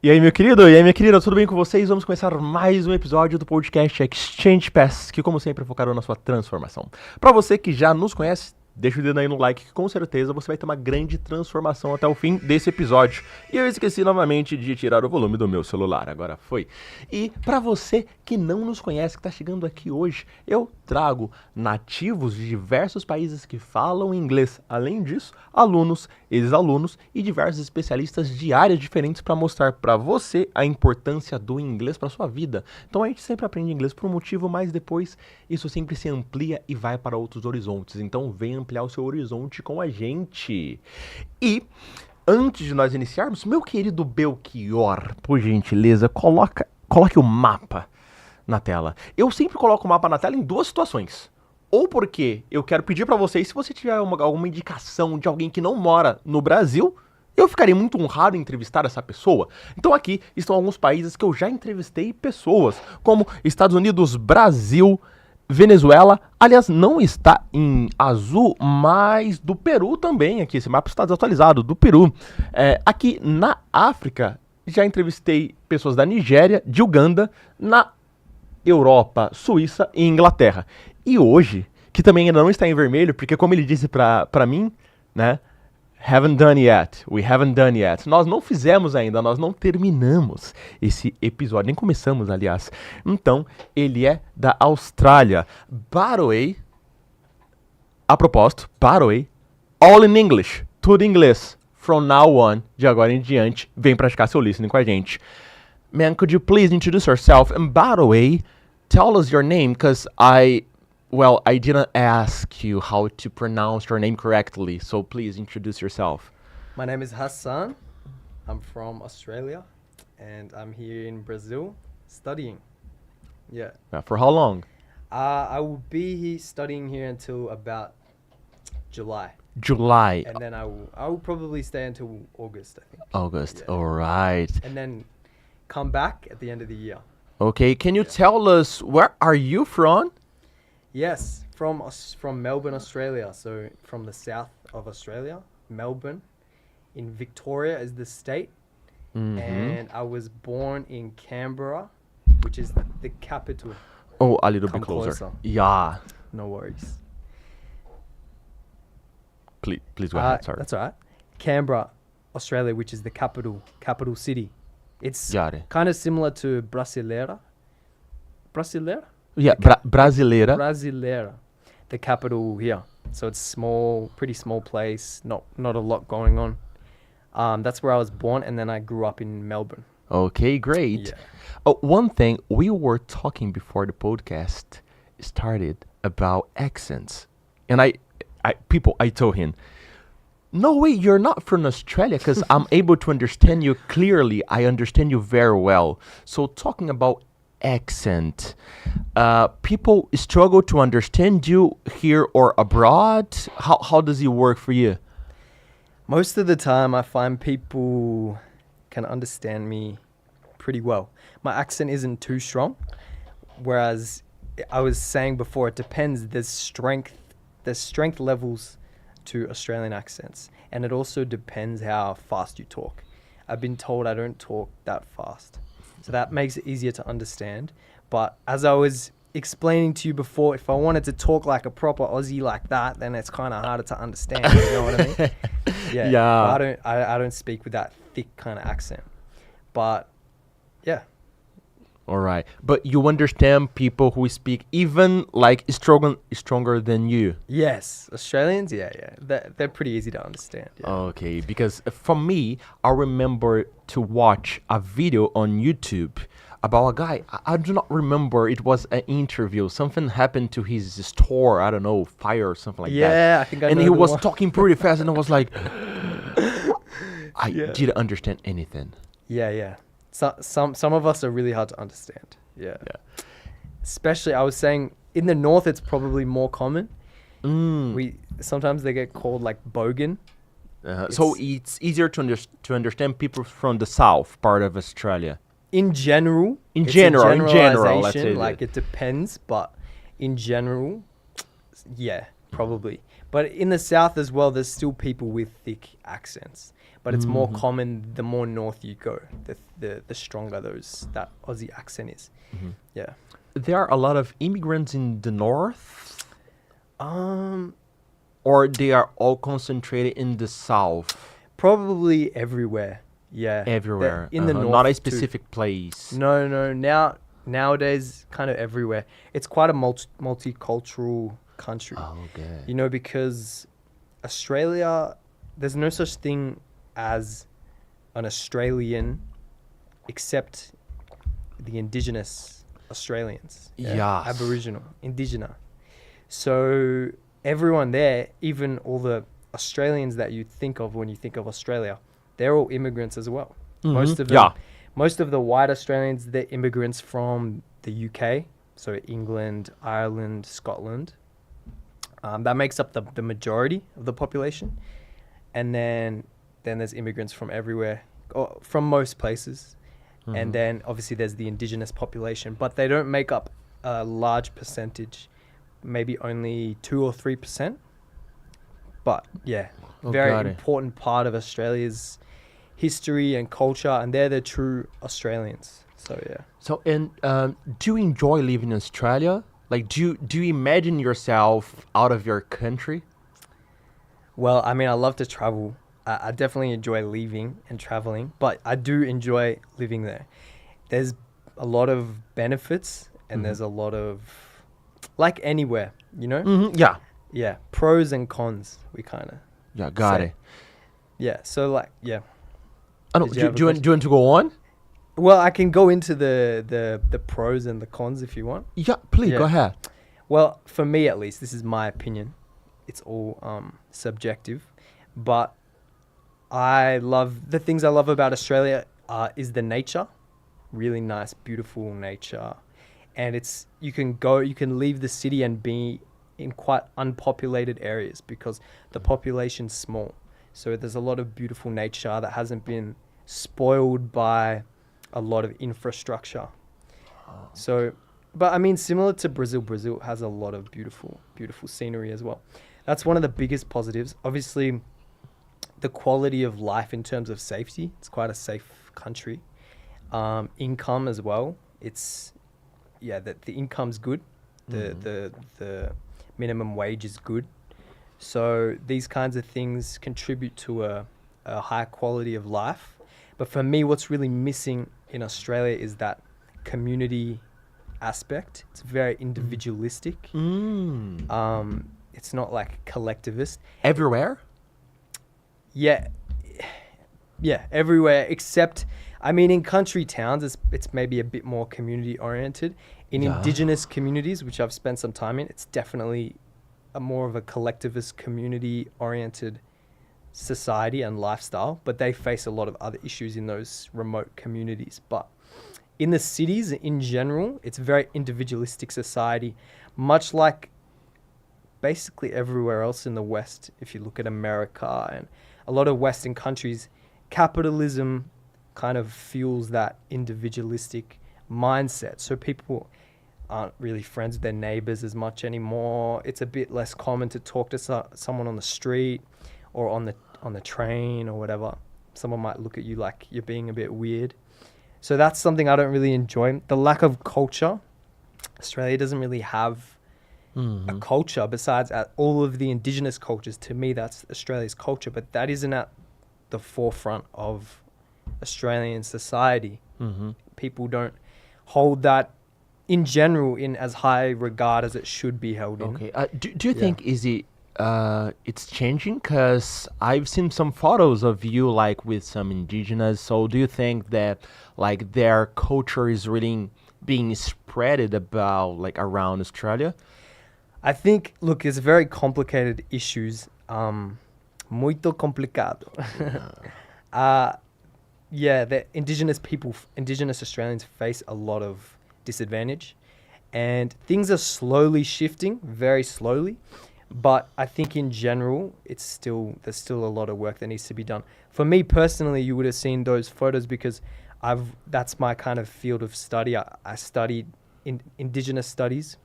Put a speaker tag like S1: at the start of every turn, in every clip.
S1: E aí, meu querido, e aí, minha querida, tudo bem com vocês? Vamos começar mais um episódio do podcast Exchange Pass, que como sempre é focado na sua transformação. Pra você que já nos conhece, deixa o dedo aí no like, que com certeza você vai ter uma grande transformação até o fim desse episódio. E eu esqueci novamente de tirar o volume do meu celular, agora foi. E pra você que não nos conhece, que tá chegando aqui hoje, eu trago nativos de diversos países que falam inglês. Além disso, alunos, ex-alunos e diversos especialistas de áreas diferentes para mostrar para você a importância do inglês para sua vida. Então a gente sempre aprende inglês por um motivo, mas depois isso sempre se amplia e vai para outros horizontes. Então vem ampliar o seu horizonte com a gente. E antes de nós iniciarmos, meu querido Belchior, por gentileza, coloque o mapa na tela. Eu sempre coloco o mapa na tela em duas situações. Ou porque eu quero pedir pra vocês, se você tiver alguma indicação de alguém que não mora no Brasil, eu ficaria muito honrado em entrevistar essa pessoa. Então aqui estão alguns países que eu já entrevistei pessoas, como Estados Unidos, Brasil, Venezuela. Aliás, não está em azul, mas do Peru também aqui. Esse mapa está desatualizado, do Peru. Aqui na África, já entrevistei pessoas da Nigéria, de Uganda, na Europa, Suíça e Inglaterra. E hoje, que também ainda não está em vermelho, porque como ele disse pra mim, né? Haven't done yet, we haven't done yet. Nós não fizemos ainda, nós não terminamos esse episódio, nem começamos, aliás. Então, ele é da Austrália. By the way, a propósito, by the way, all in English, tudo em inglês. From now on, de agora em diante, vem praticar seu listening com a gente. Man, could you please introduce yourself? And by the way, tell us your name, because I didn't ask you how to pronounce your name correctly, so please introduce yourself.
S2: My name is Hassan. I'm from Australia, and I'm here in Brazil studying. Yeah.
S1: For how long?
S2: I will be studying here until about July.
S1: July.
S2: And then I will probably stay until August, I think.
S1: August,
S2: Yeah.
S1: all right.
S2: And then come back at the end of the year.
S1: Okay, can you tell us, where are you from?
S2: Yes, from Melbourne, Australia. So from the south of Australia, Melbourne. In Victoria is the state.
S1: Mm-hmm.
S2: And I was born in Canberra, which is the capital.
S1: Oh, a little
S2: Come
S1: bit closer.
S2: closer.
S1: Yeah.
S2: No worries.
S1: Please go ahead, sorry.
S2: That's all right. Canberra, Australia, which is the capital city. It's
S1: Got it.
S2: kind of similar to Brasileira. Brasileira?
S1: Yeah, brasileira.
S2: Brasileira, the capital here. So it's small, pretty small place, not a lot going on. That's where I was born, and then I grew up in Melbourne.
S1: Okay, great.
S2: Yeah.
S1: One thing, we were talking before the podcast started about accents. And I told him, no way, you're not from Australia, because I'm able to understand you clearly. I understand you very well. So talking about accent, people struggle to understand you here or abroad. How does it work for you?
S2: Most of the time, I find people can understand me pretty well. My accent isn't too strong, whereas I was saying before, it depends. There's strength levels to Australian accents, and it also depends how fast you talk. I've been told I don't talk that fast, so that makes it easier to understand. But as I was explaining to you before, if I wanted to talk like a proper Aussie like that, then it's kind of harder to understand. You know what I mean? Yeah.
S1: Yeah.
S2: I don't speak with that thick kind of accent, but yeah.
S1: All right. But you understand people who speak even like stronger than you.
S2: Yes. Australians, yeah. They're pretty easy to understand. Yeah.
S1: Okay, because for me, I remember to watch a video on YouTube about a guy. I do not remember. It was an interview. Something happened to his store. I don't know, fire or something like that.
S2: Yeah, I think I know.
S1: And he
S2: the
S1: was
S2: one.
S1: talking pretty fast, and I was like, I
S2: Yeah.
S1: didn't understand anything.
S2: Yeah. Some of us are really hard to understand. Yeah. Especially, I was saying, in the north, it's probably more common. Sometimes they get called like bogan.
S1: So it's easier to understand people from the south part of Australia.
S2: In general,
S1: In
S2: it's a
S1: general, let's
S2: generalization,
S1: say
S2: like
S1: that.
S2: it depends, but in general, yeah, probably. But in the south as well, there's still people with thick accents. But it's more common the more north you go, the stronger that Aussie accent is. Yeah.
S1: There are a lot of immigrants in the north, or they are all concentrated in the south.
S2: Probably everywhere. Yeah.
S1: Everywhere.
S2: In the north.
S1: Not a
S2: too.
S1: specific place.
S2: No. Nowadays, kind of everywhere. It's quite a multicultural country.
S1: Oh, good.
S2: You know, because Australia, there's no such thing as an Australian except the indigenous Australians.
S1: Yes.
S2: Aboriginal, indigenous. So everyone there, even all the Australians that you think of when you think of Australia, they're all immigrants as well. Most of them, most of the white Australians, they're immigrants from the UK, so England, Ireland, Scotland. That makes up the majority of the population. And then there's immigrants from everywhere, or from most places. And then obviously there's the indigenous population, but they don't make up a large percentage, maybe only 2 or 3%. But yeah, very important part of Australia's history and culture, and they're the true Australians. So yeah.
S1: So, and do you enjoy living in Australia? Like, do you imagine yourself out of your country?
S2: Well, I mean, I love to travel. I definitely enjoy leaving and traveling, but I do enjoy living there. There's a lot of benefits, and there's a lot of, like anywhere, you know?
S1: Yeah.
S2: Yeah, pros and cons, we kind of.
S1: Yeah, got it.
S2: Yeah, so like, yeah.
S1: I don't, do you want to go on?
S2: Well, I can go into the pros and the cons if you want.
S1: Yeah, please, go ahead.
S2: Well, for me at least, this is my opinion. It's all subjective. But the things I love about Australia is the nature. Really nice, beautiful nature. And you can leave the city and be in quite unpopulated areas because the population's small. So there's a lot of beautiful nature that hasn't been spoiled by a lot of infrastructure. So, but I mean, similar to Brazil has a lot of beautiful scenery as well. That's one of the biggest positives. Obviously, the quality of life in terms of safety. It's quite a safe country. Income as well. The income's good. The minimum wage is good. So these kinds of things contribute to a high quality of life. But for me, what's really missing in Australia is that community aspect. It's very individualistic. It's not like collectivist.
S1: Everywhere?
S2: Yeah, everywhere except, I mean, in country towns, it's maybe a bit more community oriented. In indigenous communities, which I've spent some time in, it's definitely more of a collectivist community oriented society and lifestyle, but they face a lot of other issues in those remote communities. But in the cities in general, it's a very individualistic society, much like basically everywhere else in the West. If you look at America and a lot of Western countries, capitalism kind of fuels that individualistic mindset. So people aren't really friends with their neighbors as much anymore. It's a bit less common to talk to someone on the street or on the train or whatever. Someone might look at you like you're being a bit weird. So that's something I don't really enjoy. The lack of culture. Australia doesn't really have a culture besides all of the indigenous cultures. To me, that's Australia's culture, but that isn't at the forefront of Australian society. People don't hold that in general in as high regard as it should be held in.
S1: Okay. Do you think it's changing? Because I've seen some photos of you like with some indigenous. So do you think that like their culture is really being spreaded about like around Australia?
S2: I think, look, it's very complicated issues. Muito complicado. The indigenous Australians face a lot of disadvantage, and things are slowly shifting, very slowly. But I think in general, there's still a lot of work that needs to be done. For me personally, you would have seen those photos because that's my kind of field of study. I studied indigenous studies,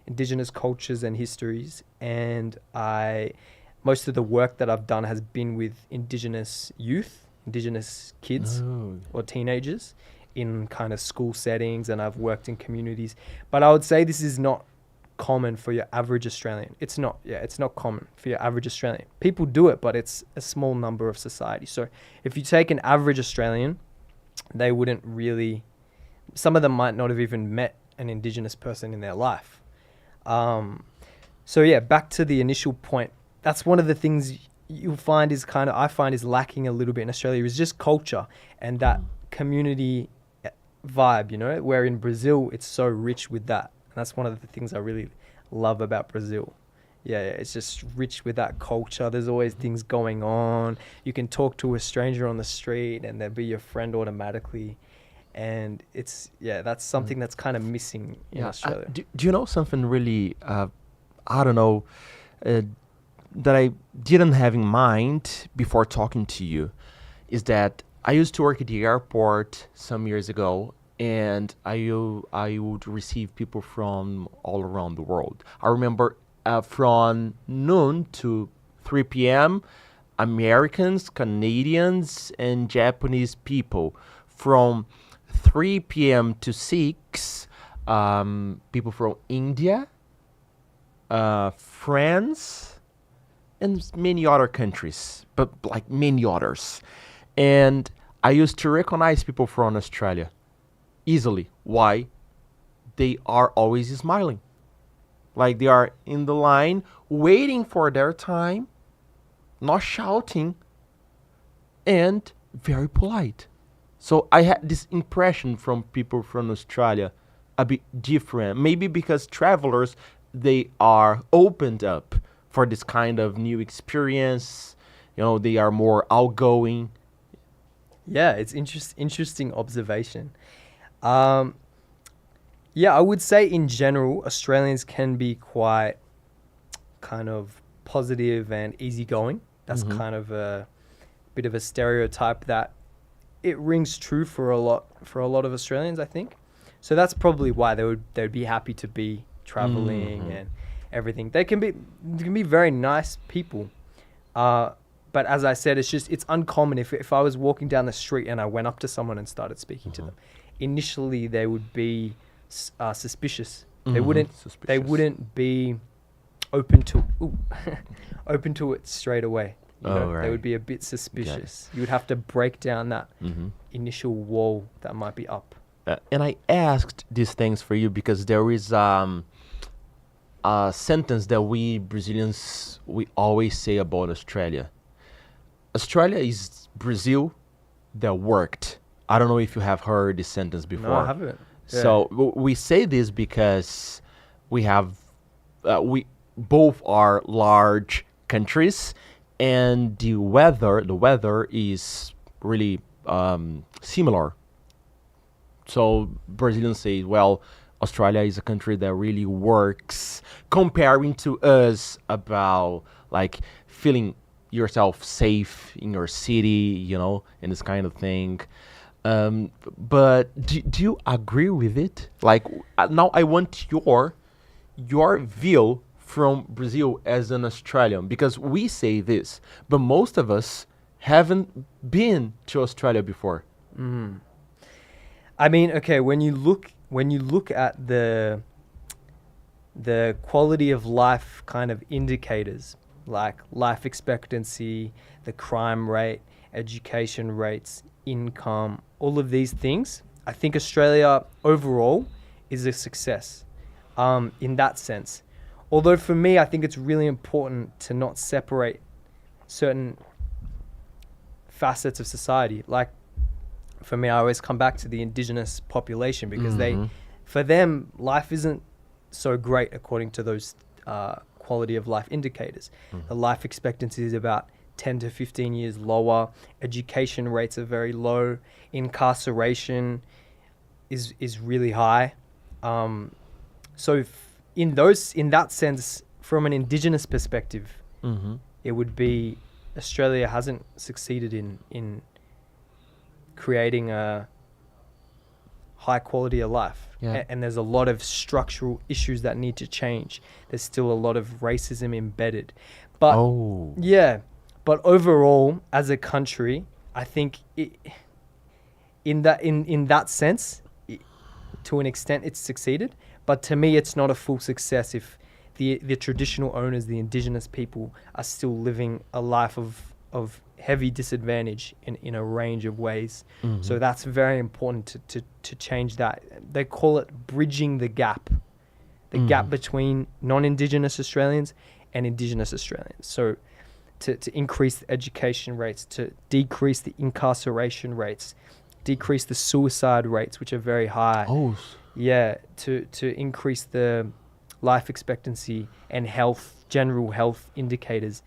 S2: indigenous cultures and histories, and most of the work that I've done has been with indigenous youth, indigenous kids or teenagers in kind of school settings, and I've worked in communities. But I would say this is not common for your average Australian. It's not common for your average Australian. People do it, but it's a small number of society. So if you take an average Australian, they wouldn't really, some of them might not have even met an indigenous person in their life. So yeah, back to the initial point. That's one of the things you'll find I find is lacking a little bit in Australia, is just culture and that community vibe, you know, where in Brazil, it's so rich with that. And that's one of the things I really love about Brazil. Yeah, it's just rich with that culture. There's always things going on. You can talk to a stranger on the street and they'll be your friend automatically. And that's something that's kind of missing in Australia.
S1: Do you know something really, I don't know, that I didn't have in mind before talking to you, is that I used to work at the airport some years ago, and I would receive people from all around the world. I remember from noon to 3 p.m., Americans, Canadians, and Japanese people. From 3 p.m. to 6, people from India, France, and many other countries, but like many others. And I used to recognize people from Australia easily. Why? They are always smiling. Like they are in the line waiting for their time, not shouting, and very polite. So I had this impression from people from Australia a bit different. Maybe because travelers, they are opened up for this kind of new experience. You know, they are more outgoing.
S2: Yeah, it's interesting observation. I would say in general, Australians can be quite kind of positive and easygoing. That's kind of a bit of a stereotype that it rings true for a lot of Australians, I think. So that's probably why they'd be happy to be traveling and everything. They can be very nice people. But as I said, it's uncommon. If I was walking down the street and I went up to someone and started speaking to them, initially they would be suspicious. They wouldn't be open to it straight away. You know?
S1: Right.
S2: They would be a bit suspicious. You would have to break down that initial wall that might be up.
S1: And I asked these things for you because there is a sentence that we Brazilians, we always say about Australia. Australia is Brazil that worked. I don't know if you have heard this sentence before.
S2: No, I haven't. Yeah.
S1: So we say this because we both are large countries, and the weather is really similar. So Brazilians say, well, Australia is a country that really works, comparing to us about like feeling yourself safe in your city, you know, and this kind of thing. But do you agree with it? Like now I want your view from Brazil as an Australian, because we say this, but most of us haven't been to Australia before.
S2: I mean, okay, when you look at the quality of life kind of indicators, like life expectancy, the crime rate, education rates, income, all of these things, I think Australia overall is a success in that sense. Although for me, I think it's really important to not separate certain facets of society. Like for me, I always come back to the indigenous population because for them, life isn't so great according to those quality of life indicators. The life expectancy is about 10 to 15 years lower. Education rates are very low. Incarceration is really high. So in that sense, from an indigenous perspective, it would be Australia hasn't succeeded in creating a high quality of life.
S1: Yeah.
S2: And there's a lot of structural issues that need to change. There's still a lot of racism embedded. But yeah, but overall, as a country, I think in that sense, to an extent, it's succeeded. But to me, it's not a full success if the traditional owners, the indigenous people, are still living a life of heavy disadvantage in a range of ways.
S1: Mm-hmm.
S2: So that's very important to change that. They call it bridging the gap, the gap between non-Indigenous Australians and Indigenous Australians. So to increase the education rates, to decrease the incarceration rates, decrease the suicide rates, which are very high. Yeah, to increase the life expectancy and health, general health indicators.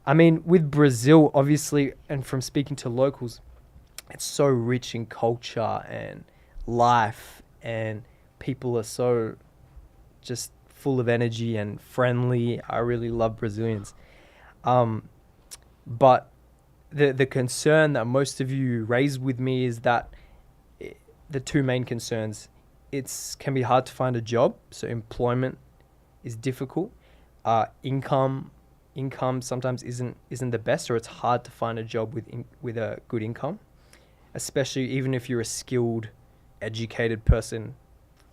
S2: I mean, with Brazil, obviously, and from speaking to locals, it's so rich in culture and life, and people are so just full of energy and friendly. I really love Brazilians. But the concern that most of you raised with me is that the two main concerns, can be hard to find a job, so employment is difficult. Income sometimes isn't the best, or it's hard to find a job with a good income, especially even if you're a skilled, educated person.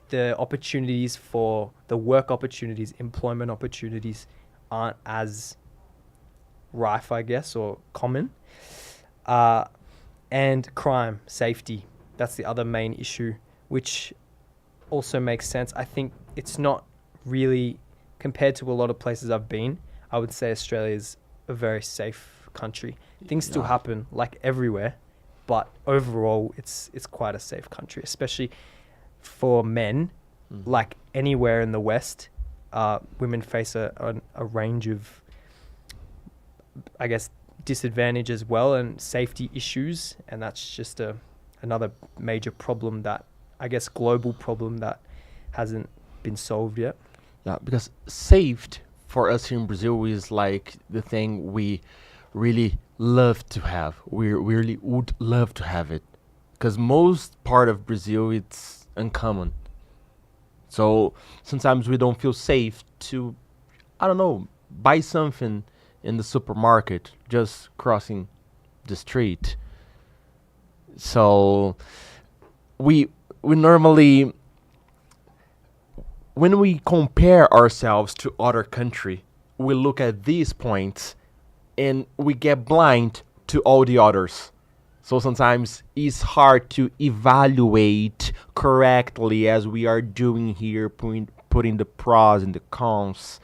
S2: The opportunities for the work opportunities, employment opportunities aren't as rife, I guess, or common. And crime, safety, that's the other main issue, which also makes sense. I think it's not really, compared to a lot of places I've been, I would say Australia is a very safe country. Things still happen like everywhere, but overall it's quite a safe country, especially for men. Like anywhere in the West, women face a range of, I guess, disadvantage as well, and safety issues, and that's just another major problem, that I guess global problem that hasn't been solved yet.
S1: Yeah, because saved for us here in Brazil is like the thing we really love to have. We really would love to have it, because most part of Brazil, it's uncommon. So sometimes we don't feel safe to, I don't know, buy something in the supermarket just crossing the street. So we normally, when we compare ourselves to other country, we look at these points and we get blind to all the others. So sometimes it's hard to evaluate correctly, as we are doing here, putting the pros and the cons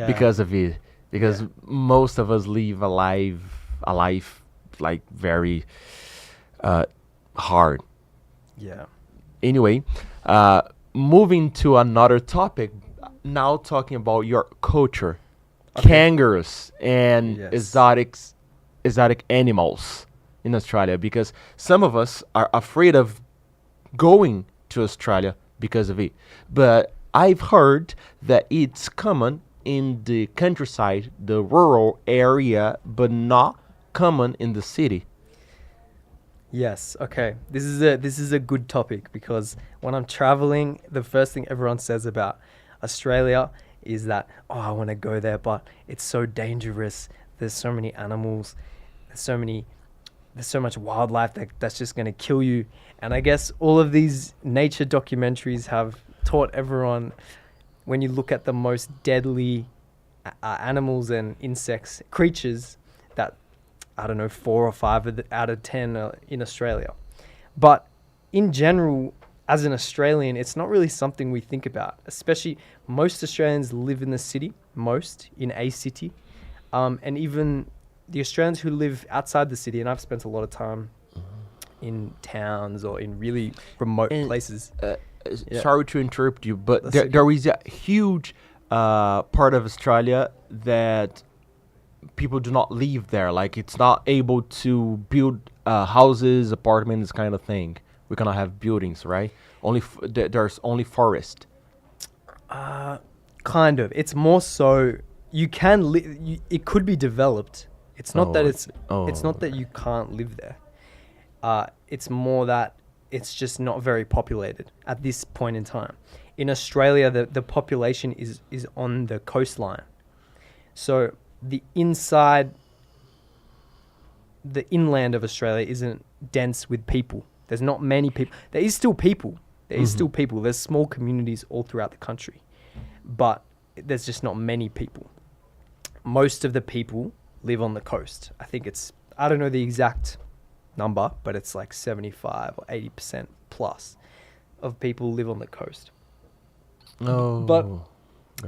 S1: because of it. Because most of us live a life like very hard.
S2: Yeah.
S1: Anyway, moving to another topic, now talking about your culture, kangaroos and exotic animals in Australia, because some of us are afraid of going to Australia because of it. But I've heard that it's common in the countryside, the rural area, but not common in the city.
S2: Yes. Okay. This is a good topic, because when I'm traveling, the first thing everyone says about Australia is that, I want to go there, but it's so dangerous. There's so many animals. There's so much wildlife that's just going to kill you. And I guess all of these nature documentaries have taught everyone, when you look at the most deadly animals and insects, creatures, that, I don't know, 4 or 5 out of 10 are in Australia. But in general, as an Australian, it's not really something we think about. Especially, most Australians live in the city, in a city. And even the Australians who live outside the city, and I've spent a lot of time in towns or in really remote places.
S1: Sorry to interrupt you, but there is a huge part of Australia that people do not live there. Like, it's not able to build houses, apartments, kind of thing. We cannot have buildings, right? There's only forest.
S2: Kind of. It's more so you can it could be developed. It's not that it's not that you can't live there. It's more that it's just not very populated at this point in time. In Australia, the population is on the coastline. So the inland of Australia isn't dense with people. There's not many people. There is still people. There's small communities all throughout the country, but there's just not many people. Most of the people live on the coast. I think I don't know the exact number, but it's like 75 or 80% plus of people live on the coast.
S1: Oh.
S2: But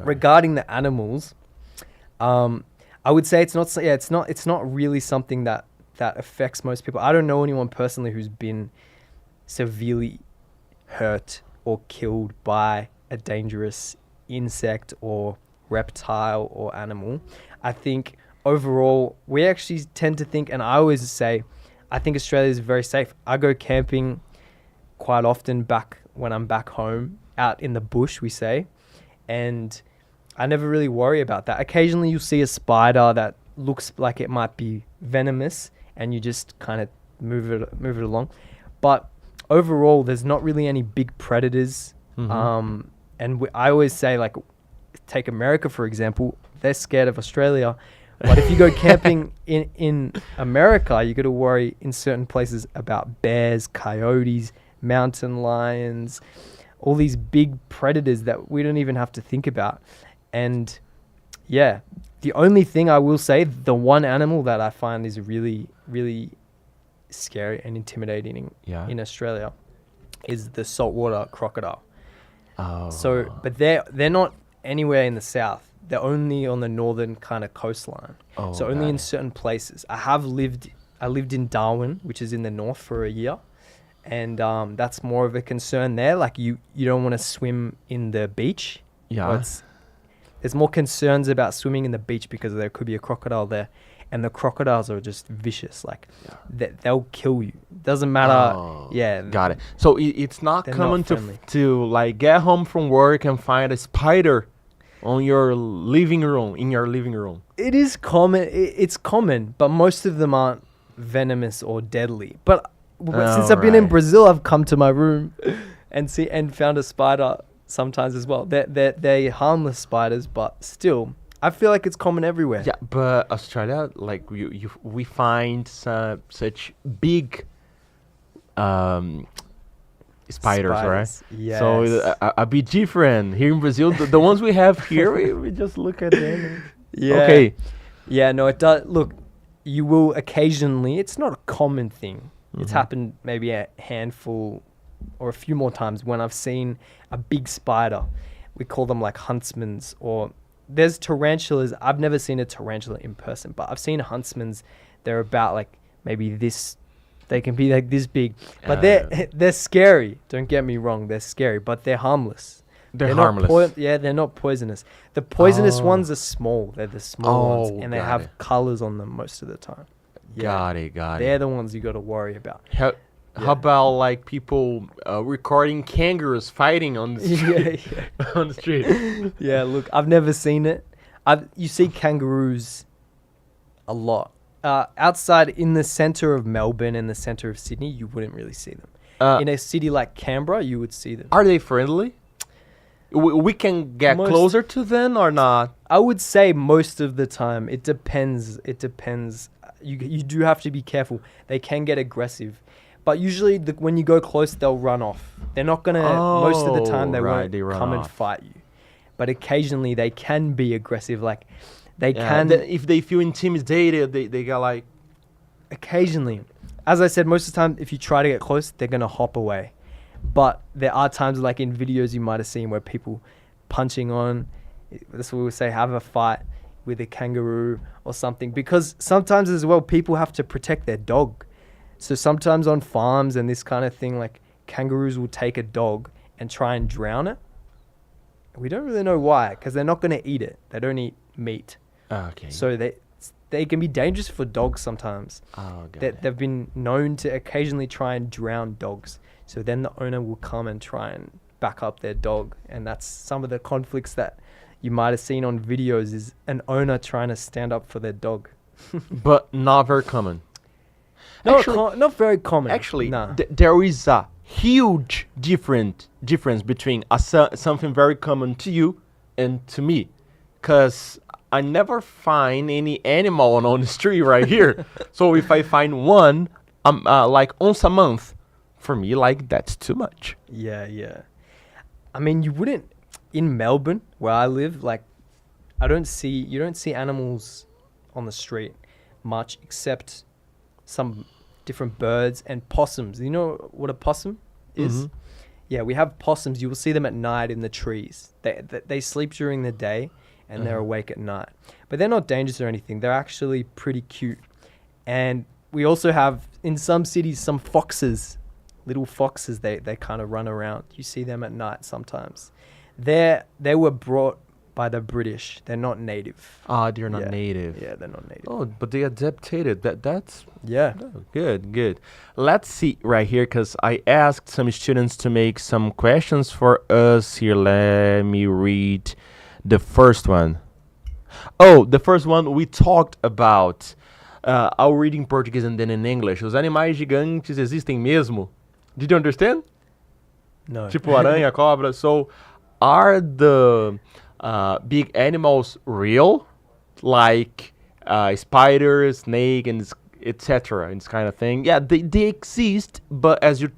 S2: regarding the animals, I would say it's not really something that affects most people. I don't know anyone personally who's been severely hurt or killed by a dangerous insect or reptile or animal. I think overall, we actually tend to think, and I always say, I think Australia is very safe. I go camping quite often when I'm back home, out in the bush, we say, and I never really worry about that. Occasionally you'll see a spider that looks like it might be venomous, and you just kind of move it along. But overall, there's not really any big predators. And I always say, like, take America, for example. They're scared of Australia. But if you go camping in America, you got to worry in certain places about bears, coyotes, mountain lions, all these big predators that we don't even have to think about. And yeah, the only thing I will say, the one animal that I find is really, really scary and intimidating in Australia is the saltwater crocodile.
S1: Oh.
S2: So, but they're not anywhere in the south. They're only on the northern kind of coastline.
S1: Oh,
S2: so only in certain places. I lived in Darwin, which is in the north, for a year. And that's more of a concern there. Like you don't want to swim in the beach.
S1: Yeah.
S2: There's more concerns about swimming in the beach because there could be a crocodile there. And the crocodiles are just vicious. Like they'll kill you. Doesn't matter.
S1: Oh,
S2: yeah.
S1: Got it. So it's not common to like get home from work and find a spider on your living room.
S2: It is common. It's common, but most of them aren't venomous or deadly. But since I've been in Brazil, I've come to my room and found a spider sometimes as well. They're harmless spiders, but still, I feel like it's common everywhere.
S1: Yeah, but Australia, like we find such big spiders, right?
S2: Yes.
S1: So a bit different here in Brazil. The ones we have here, we just look at them.
S2: Yeah.
S1: Okay.
S2: Yeah. No, it does. Look, you will occasionally. It's not a common thing. It's happened maybe a handful or a few more times when I've seen a big spider. We call them like huntsmans, or there's tarantulas. I've never seen a tarantula in person, but I've seen huntsmans. They're about like maybe this. They can be like this big, but they're scary. Don't get me wrong, they're scary, but they're harmless.
S1: They're harmless.
S2: They're not poisonous. The poisonous ones are small. They're the small ones, and they have colors on them most of the time. Yeah.
S1: Got it.
S2: They're the ones you got to worry about.
S1: How about like people recording kangaroos fighting on the street? On the street.
S2: Yeah, look, I've never seen it. You see kangaroos a lot. Outside in the center of Melbourne and the center of Sydney, you wouldn't really see them. In a city like Canberra, you would see them.
S1: Are they friendly? We can get closer to them or not?
S2: I would say most of the time. It depends. You do have to be careful. They can get aggressive. But usually when you go close, they'll run off. They're not going to, most of the time, they won't come and fight you. But occasionally they can be aggressive. Like they can.
S1: If they feel intimidated, they get like...
S2: Occasionally. As I said, most of the time, if you try to get close, they're going to hop away. But there are times like in videos you might have seen where people punching on, that's what we would say, have a fight with a kangaroo or something. Because sometimes as well, people have to protect their dog. So sometimes on farms and this kind of thing, like kangaroos will take a dog and try and drown it. We don't really know why, because they're not going to eat it. They don't eat meat.
S1: Okay.
S2: So they can be dangerous for dogs sometimes. They've been known to occasionally try and drown dogs. So then the owner will come and try and back up their dog. And that's some of the conflicts that you might have seen on videos, is an owner trying to stand up for their dog.
S1: But not very common.
S2: Not very common.
S1: Actually,
S2: nah.
S1: there is a huge difference between something very common to you and to me, because I never find any animal on the street right here. So if I find one, like once a month, for me, like that's too much.
S2: Yeah. I mean, you wouldn't in Melbourne where I live. Like, you don't see animals on the street much, except some different birds and possums. You know what a possum is?
S1: Mm-hmm.
S2: Yeah, we have possums. You will see them at night in the trees. They sleep during the day and they're awake at night. But they're not dangerous or anything. They're actually pretty cute. And we also have, in some cities, some foxes, little foxes. They kind of run around. You see them at night sometimes. They were brought by the British. They're not native.
S1: They're not
S2: Yeah.
S1: native.
S2: Yeah, they're not native.
S1: Oh, but they adapted. That's
S2: Yeah.
S1: oh, good. Let's see right here, because I asked some students to make some questions for us here. Let me read the first one. Oh, the first one we talked about. I'll read in Portuguese and then in English. Os animais gigantes existem mesmo? Did you understand?
S2: No.
S1: Tipo aranha, cobra. So, are the big animals real? Like spider, snake, and etc. and this kind of thing. Yeah, they exist, but as you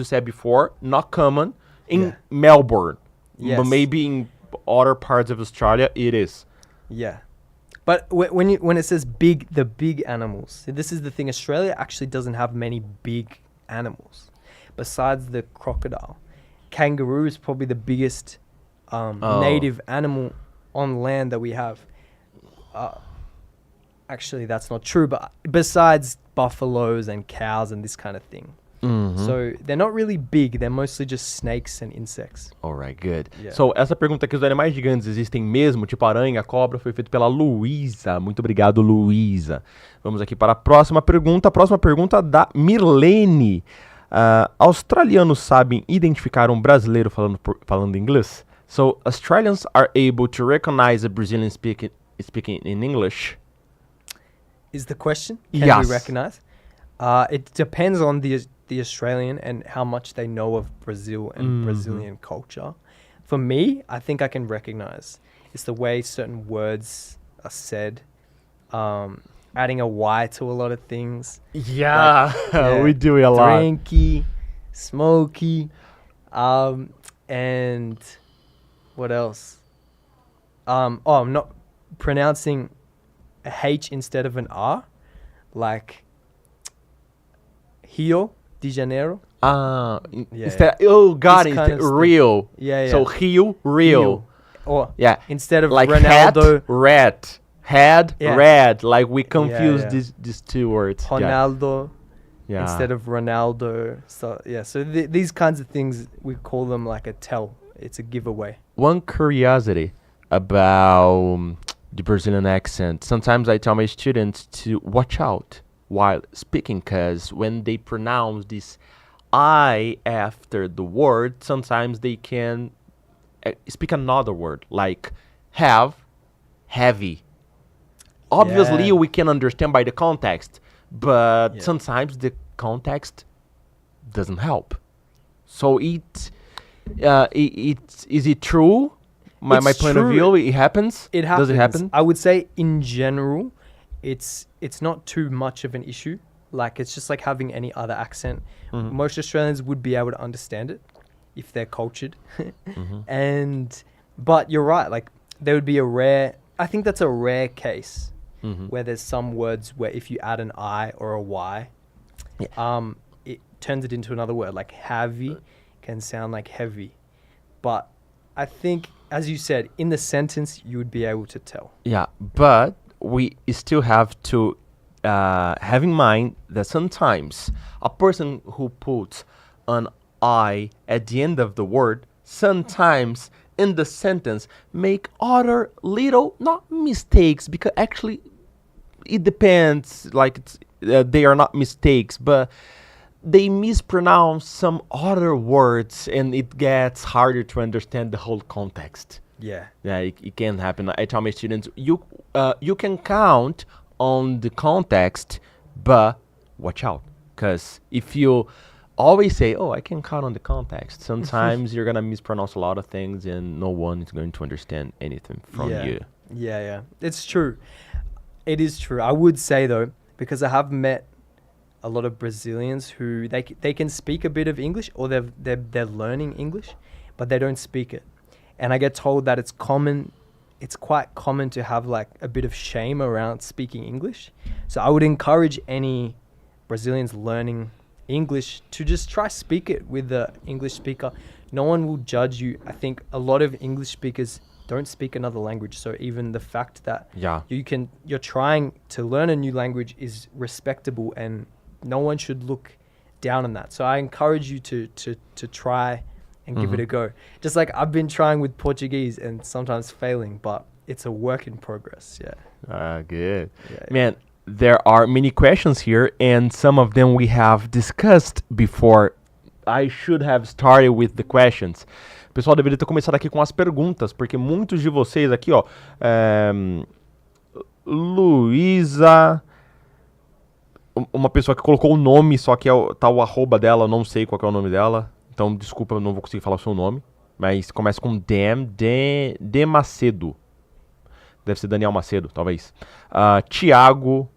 S1: said before, not common in Melbourne.
S2: Yes.
S1: But maybe in other parts of Australia, it is.
S2: Yeah. But when it says the big animals, this is the thing. Australia actually doesn't have many big animals besides the crocodile. Kangaroo is probably the biggest native animal on land that we have. Actually, that's not true, but besides buffaloes and cows and this kind of thing.
S1: Mm-hmm.
S2: So they're not really big. They're mostly just snakes and insects.
S1: Alright, good.
S2: Yeah.
S1: So, essa pergunta aqui, os animais gigantes existem mesmo, tipo aranha, cobra, foi feita pela Luísa. Muito obrigado, Luísa. Vamos aqui para a próxima pergunta. A próxima pergunta da Mirlene. Australianos sabem identificar brasileiro falando inglês? So, Australians are able to recognize a Brazilian speaking in English?
S2: Is the question? Can
S1: Yes.
S2: we recognize? It depends on the Australian and how much they know of Brazil and Brazilian culture. For me, I think I can recognize. It's the way certain words are said, adding a Y to a lot of things.
S1: Yeah,
S2: Yeah,
S1: we do it a lot.
S2: Drinky, smoky, and what else? I'm not pronouncing a H instead of an R, like Rio de Janeiro.
S1: Instead, oh, got
S2: This
S1: it.
S2: kind of stuff.
S1: Rio.
S2: Yeah.
S1: So, Rio.
S2: Or
S1: Yeah.
S2: instead of
S1: Like
S2: Ronaldo,
S1: hat, red. Head,
S2: Yeah.
S1: red. Like we confuse
S2: yeah.
S1: these two words.
S2: Ronaldo
S1: Yeah.
S2: instead of Ronaldo. So yeah, so these kinds of things, we call them like a tell. It's a giveaway.
S1: One curiosity about the Brazilian accent. Sometimes I tell my students to watch out while speaking, because when they pronounce this I after the word, sometimes they can speak another word, like have, heavy. Obviously,
S2: Yeah.
S1: we can understand by the context, but
S2: Yeah.
S1: sometimes the context doesn't help. So is it true? My
S2: It's
S1: point of
S2: true.
S1: view, it happens.
S2: It happens.
S1: Does it happen?
S2: I would say in general, it's not too much of an issue. Like, it's just like having any other accent.
S1: Mhm.
S2: Most Australians would be able to understand it if they're cultured.
S1: Mhm.
S2: But you're right. Like, there would be I think that's a rare case
S1: Mhm.
S2: where there's some words where if you add an I or a Y, it turns it into another word. Like heavy can sound like heavy. But I think, as you said, in the sentence, you would be able to tell.
S1: Yeah, but we still have to have in mind that sometimes a person who puts an I at the end of the word, sometimes in the sentence make other little, not mistakes, because actually it depends, like they are not mistakes, but they mispronounce some other words and it gets harder to understand the whole context.
S2: Yeah.
S1: Yeah, it can happen. I tell my students, you can count on the context, but watch out, because if you always say, oh, I can count on the context. Sometimes you're going to mispronounce a lot of things and no one is going to understand anything from you.
S2: Yeah. It's true. It is true. I would say, though, because I have met a lot of Brazilians who they can speak a bit of English, or they're learning English, but they don't speak it. And I get told that it's quite common to have like a bit of shame around speaking English. So I would encourage any Brazilians learning English to just try speak it with the English speaker. No one will judge you. I think a lot of English speakers don't speak another language, so even the fact that you're trying to learn a new language is respectable, and no one should look down on that. So I encourage you to try and give it a go. Just like I've been trying with Portuguese and sometimes failing, but it's a work in progress.
S1: Good. Man, there are many questions here, and some of them we have discussed before. I should have started with the questions. O pessoal deveria ter começado aqui com as perguntas, porque muitos de vocês aqui, ó, Luísa, uma pessoa que colocou o nome, só que tá o arroba dela, eu não sei qual que é o nome dela, então desculpa, eu não vou conseguir falar o seu nome, mas começa com De Macedo. Deve ser Daniel Macedo, talvez. Tiago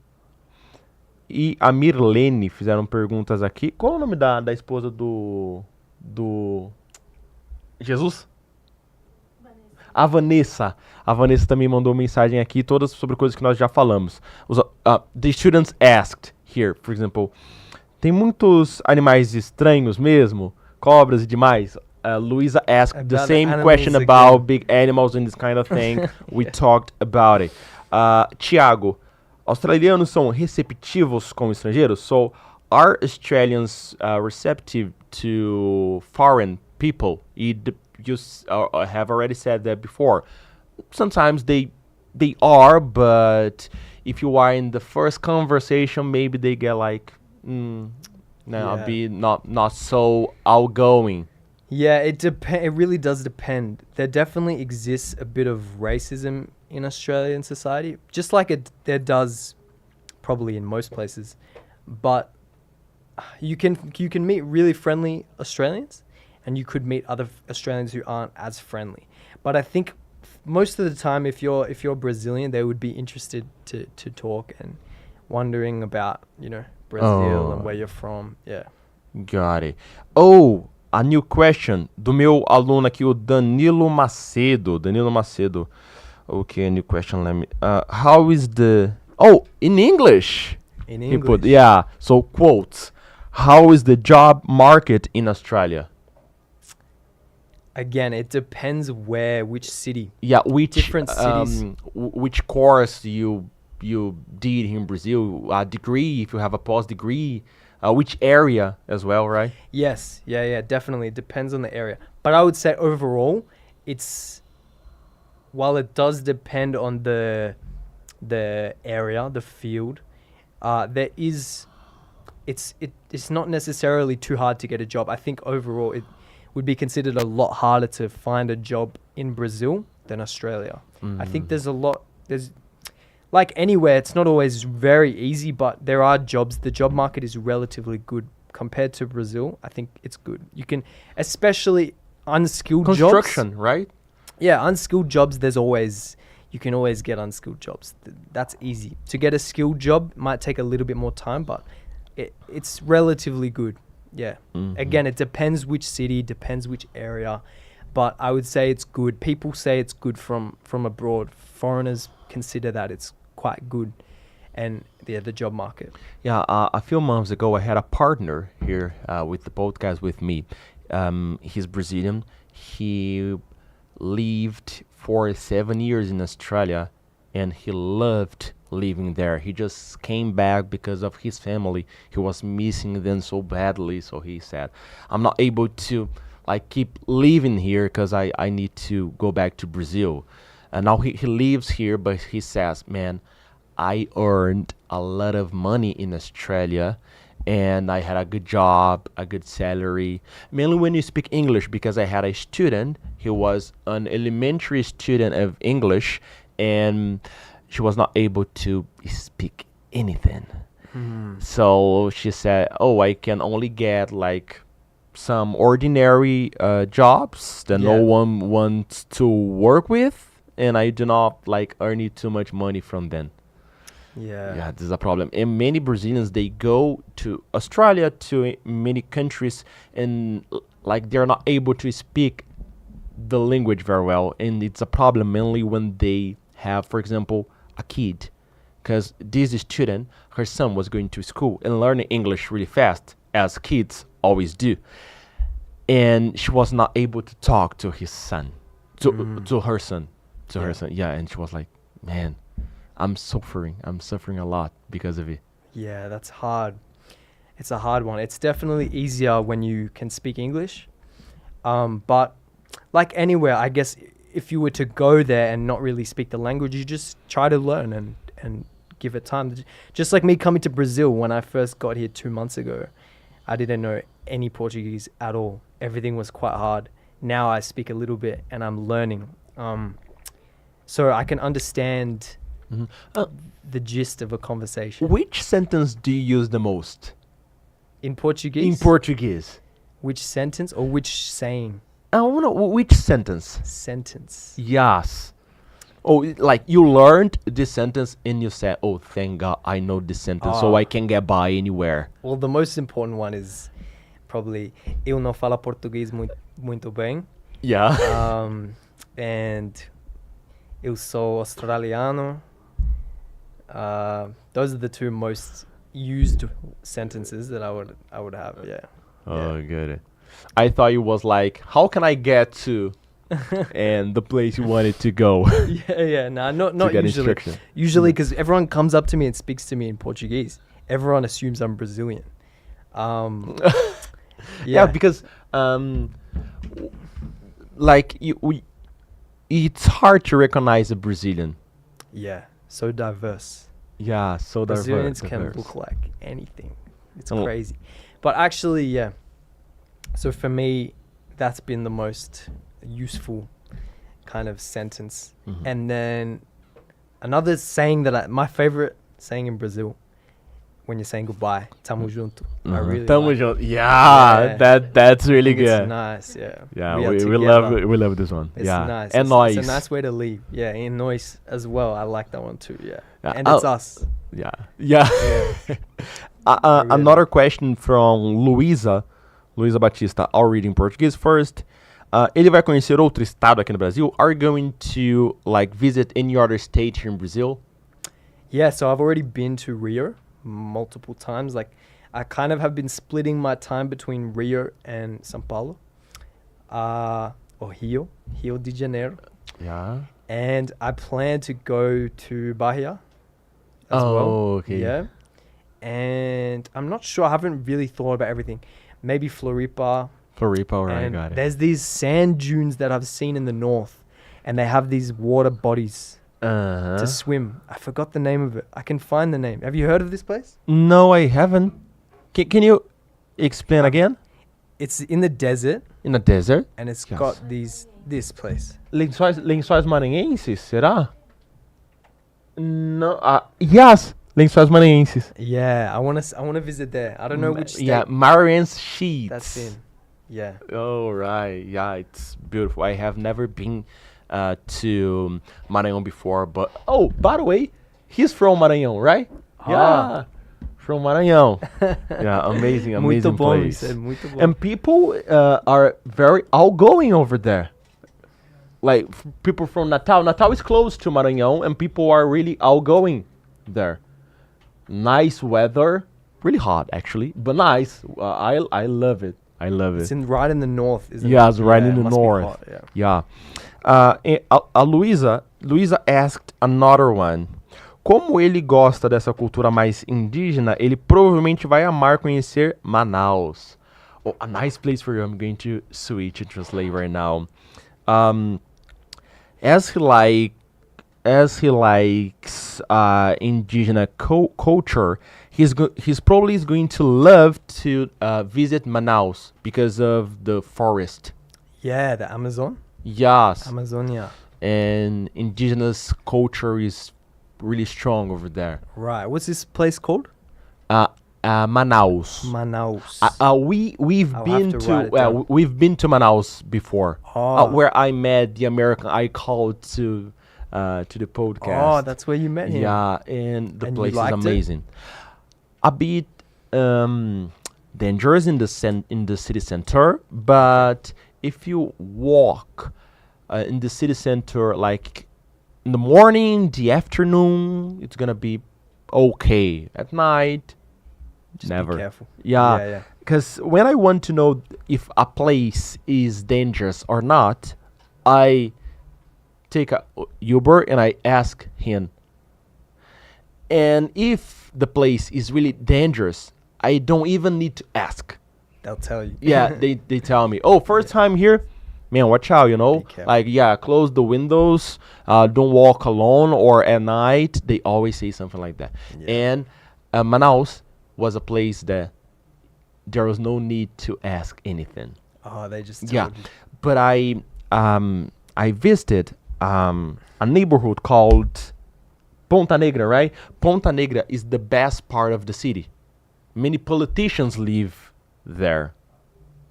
S1: e a Mirlene fizeram perguntas aqui. Qual é o nome da esposa do Jesus? A Vanessa. A Vanessa também mandou mensagem aqui, todas sobre coisas que nós já falamos. The students asked here, for example, tem muitos animais estranhos mesmo? Cobras e demais? Luisa asked the same question about big animals and this kind of thing. We talked about it. Tiago, australianos são receptivos com estrangeiros? So, are Australians receptive to foreign people? You have already said that before. Sometimes they are, but if you are in the first conversation, maybe they get like, be not so outgoing.
S2: Yeah, it really does depend. There definitely exists a bit of racism in Australian society, just like there does probably in most places. But you can meet really friendly Australians, and you could meet other Australians who aren't as friendly. But I think most of the time, if you're Brazilian, they would be interested to talk and wondering about, Brazil and where you're from. Yeah.
S1: Got it. Oh, a new question do meu aluno aqui, o Danilo Macedo. Okay, a new question. Let me. How is the? Oh, in English.
S2: In English.
S1: So quotes. How is the job market in Australia?
S2: Again, it depends which city.
S1: Yeah, which
S2: different cities.
S1: Which course you did in Brazil? A degree, if you have a post degree. Which area as well, right?
S2: Yes, yeah, definitely. It depends on the area. But I would say overall, while it does depend on the area, the field, it's not necessarily too hard to get a job. I think overall it would be considered a lot harder to find a job in Brazil than Australia. I think there's like anywhere, it's not always very easy, but there are jobs. The job market is relatively good compared to Brazil. I think it's good. You can, especially unskilled jobs.
S1: Construction, right?
S2: Yeah, unskilled jobs, you can always get unskilled jobs. That's easy. To get a skilled job might take a little bit more time, but it's relatively good. Yeah. Again, it depends which city, depends which area, but I would say it's good. People say it's good from abroad. Foreigners consider that it's quite good, and the job market.
S1: Yeah, a few months ago I had a partner here with the podcast with me. He's Brazilian. He lived for 7 years in Australia, and he loved living there. He just came back because of his family. He was missing them so badly, so he said, I'm not able to keep living here because I need to go back to Brazil. And now he lives here, but he says, man, I earned a lot of money in Australia, and I had a good job, a good salary. Mainly when you speak English, because I had a student, he was an elementary student of English, and she was not able to speak anything. So she said, "Oh, I can only get like some ordinary jobs that no
S2: Yeah.
S1: one wants to work with, and I do not like earning too much money from them."
S2: Yeah.
S1: Yeah, this is a problem. And many Brazilians, they go to Australia, to many countries, and like they're not able to speak the language very well, and it's a problem mainly when they have, for example, a kid, because this student, her son was going to school and learning English really fast, as kids always do, and she was not able to talk to his son, to her son, her son. Yeah, and she was like, "Man, I'm suffering a lot because of it."
S2: Yeah, that's hard. It's a hard one. It's definitely easier when you can speak English. But like anywhere, I guess if you were to go there and not really speak the language, you just try to learn and give it time. Just like me coming to Brazil when I first got here 2 months ago, I didn't know any Portuguese at all. Everything was quite hard. Now I speak a little bit and I'm learning. So I can understand the gist of a conversation.
S1: Which sentence do you use the most
S2: In Portuguese?
S1: in Portuguese?
S2: Which sentence or which saying?
S1: I don't know which sentence.
S2: Sentence.
S1: Yes. Oh, like you learned this sentence and you said, "Oh, thank God, I know this sentence, so
S2: Ah.
S1: I can get by anywhere."
S2: Well, the most important one is probably eu não falo português muito bem.
S1: Yeah.
S2: And eu sou australiano. Those are the two most used sentences that I would have. Yeah.
S1: Oh, good. I thought it was like, "How can I get to?" and the place you wanted to go.
S2: Yeah. Nah, not
S1: get
S2: usually.
S1: instruction.
S2: Usually, because everyone comes up to me and speaks to me in Portuguese. Everyone assumes I'm Brazilian.
S1: Yeah, because like it's hard to recognize a Brazilian.
S2: Yeah, so diverse.
S1: Yeah, so
S2: Brazilians can
S1: diverse.
S2: look like anything. It's
S1: Oh.
S2: crazy. But actually, yeah. So for me, that's been the most useful kind of sentence.
S1: Mhm.
S2: And then another saying that my favorite saying in Brazil, when you're saying goodbye, tamo junto. I really
S1: Tamo
S2: like it.
S1: junto. Yeah,
S2: Yeah.
S1: that's really
S2: It's
S1: good.
S2: nice, yeah.
S1: Yeah,
S2: are
S1: we love
S2: together.
S1: we love this one.
S2: It's
S1: yeah,
S2: nice.
S1: and
S2: It's
S1: noise.
S2: a nice way to leave. Yeah, in noise as well. I like that one too. Yeah,
S1: Yeah,
S2: and it's us.
S1: Yeah.
S2: Yeah.
S1: Another question from Luísa Batista. I'll read in Portuguese first. Ele vai conhecer outro estado aqui no Brasil? Are you going to like visit any other state here in Brazil?
S2: Yeah, so I've already been to Rio multiple times. Like, I kind of have been splitting my time between Rio and São Paulo, or Rio de Janeiro.
S1: Yeah.
S2: And I plan to go to Bahia as well.
S1: Oh, okay.
S2: Yeah. And I'm not sure. I haven't really thought about everything. Maybe Floripa.
S1: Floripa, alright,
S2: And
S1: got it.
S2: there's these sand dunes that I've seen in the north, and they have these water bodies to swim. I forgot the name of it. I can find the name. Have you heard of this place?
S1: No, I haven't. Can you explain again?
S2: It's in the desert,
S1: In the desert?
S2: and it's
S1: Yes.
S2: got this place.
S1: Lençóis Maranhenses, será? No, yes, Lençóis Maranhenses.
S2: Yeah, I wanna visit there. I don't know which state
S1: Yeah, Maranhense Sheets.
S2: that's in. Yeah.
S1: Oh, right. Yeah, it's beautiful. I have never been to Maranhão before, but... Oh, by the way, he's from Maranhão, right?
S2: Ah.
S1: Yeah, from Maranhão. Yeah, amazing
S2: Muito bom, he
S1: place.
S2: said, muito bom.
S1: And people are very outgoing over there. Like, people from Natal. Natal is close to Maranhão, and people are really outgoing there. Nice weather. Really hot, actually, but nice. I love it. I love
S2: It's
S1: it.
S2: right in the north, isn't it?
S1: Yeah, it's right in
S2: it
S1: the
S2: must be
S1: north.
S2: hot, yeah.
S1: Yeah. Luísa asked another one. Como ele gosta dessa cultura mais indígena, ele provavelmente vai amar conhecer Manaus. Oh, a nice place for you. I'm going to switch and translate right now. As he likes indigenous culture, he's probably is going to love to visit Manaus because of the forest.
S2: Yeah, the Amazon.
S1: Yes,
S2: Amazonia.
S1: and indigenous culture is really strong over there.
S2: Right. What's this place called?
S1: Manaus.
S2: Manaus.
S1: We've
S2: I'll
S1: been
S2: have to write it
S1: to
S2: down.
S1: we've been to Manaus before,
S2: Oh.
S1: where I met the American I called to the podcast.
S2: Oh, that's where you met him.
S1: Yeah, and the
S2: And you
S1: place is
S2: liked it?
S1: amazing. A bit dangerous in the city center, but if you walk in the city center like in the morning, the afternoon, it's gonna be okay. At night,
S2: Just
S1: never.
S2: be careful.
S1: Yeah,
S2: Yeah, yeah.
S1: because when I want to know if a place is dangerous or not, I take a Uber and I ask him. And if the place is really dangerous, I don't even need to ask.
S2: They'll tell you.
S1: Yeah, they tell me, oh, first time here, man, watch out, you know?
S2: Be careful.
S1: Like, yeah, close the windows, don't walk alone or at night. They always say something like that.
S2: Yeah.
S1: And Manaus was a place that there was no need to ask anything.
S2: Oh, they just told
S1: Yeah,
S2: you.
S1: but I visited a neighborhood called Ponta Negra, right? Ponta Negra is the best part of the city. Many politicians live there,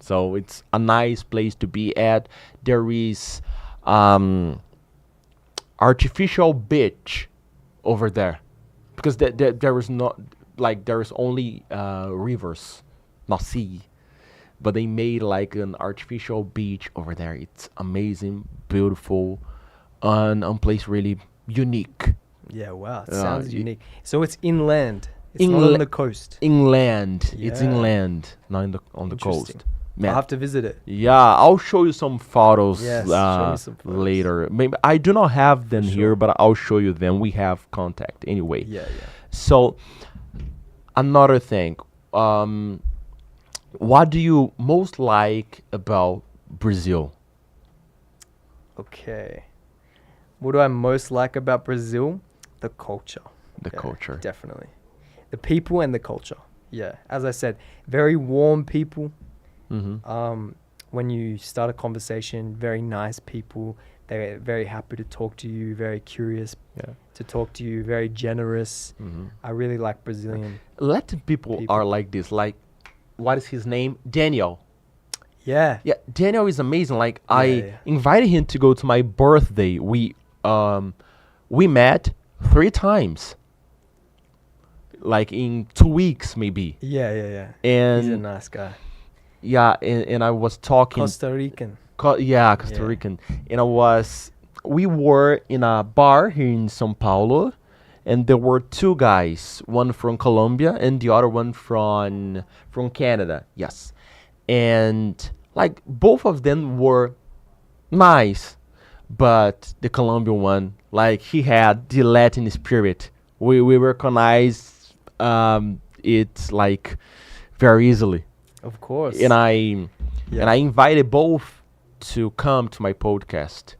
S1: so it's a nice place to be at. There is artificial beach over there because there is not like there is only rivers, not sea. But they made like an artificial beach over there. It's amazing, beautiful, and a place really unique.
S2: Yeah, wow. It sounds
S1: y-
S2: unique. So it's inland. It's not on the coast.
S1: Inland. It's
S2: Yeah.
S1: inland, not on the coast.
S2: Interesting.
S1: Man.
S2: I'll have to visit it.
S1: Yeah, I'll show you some photos,
S2: Yes, show me some photos.
S1: later. Maybe I do not have them
S2: For
S1: here,
S2: sure.
S1: but I'll show you them. We have contact anyway.
S2: Yeah, yeah.
S1: So another thing, what do you most like about Brazil?
S2: Okay. What do I most like about Brazil? The culture.
S1: The culture.
S2: Definitely. The people and the culture. Yeah. As I said, very warm people.
S1: Mm-hmm.
S2: When you start a conversation, very nice people. They're very happy to talk to you, very curious
S1: Yeah.
S2: to talk to you, very generous.
S1: Mm-hmm.
S2: I really like Brazilian.
S1: Latin people are like this. Like, what is his name? Daniel.
S2: Yeah.
S1: Yeah, Daniel is amazing. Like, I
S2: yeah.
S1: invited him to go to my birthday. We met 3 times. Like in 2 weeks, maybe.
S2: Yeah, yeah, yeah.
S1: And
S2: He's a nice guy.
S1: yeah, and I was talking.
S2: Costa Rican.
S1: Costa
S2: Yeah.
S1: Rican. And we were in a bar here in São Paulo, and there were 2 guys, one from Colombia and the other one from Canada. Yes. And like both of them were nice, but the Colombian one, like he had the Latin spirit. We recognize it like very easily.
S2: Of course.
S1: And I invited both to come to my podcast.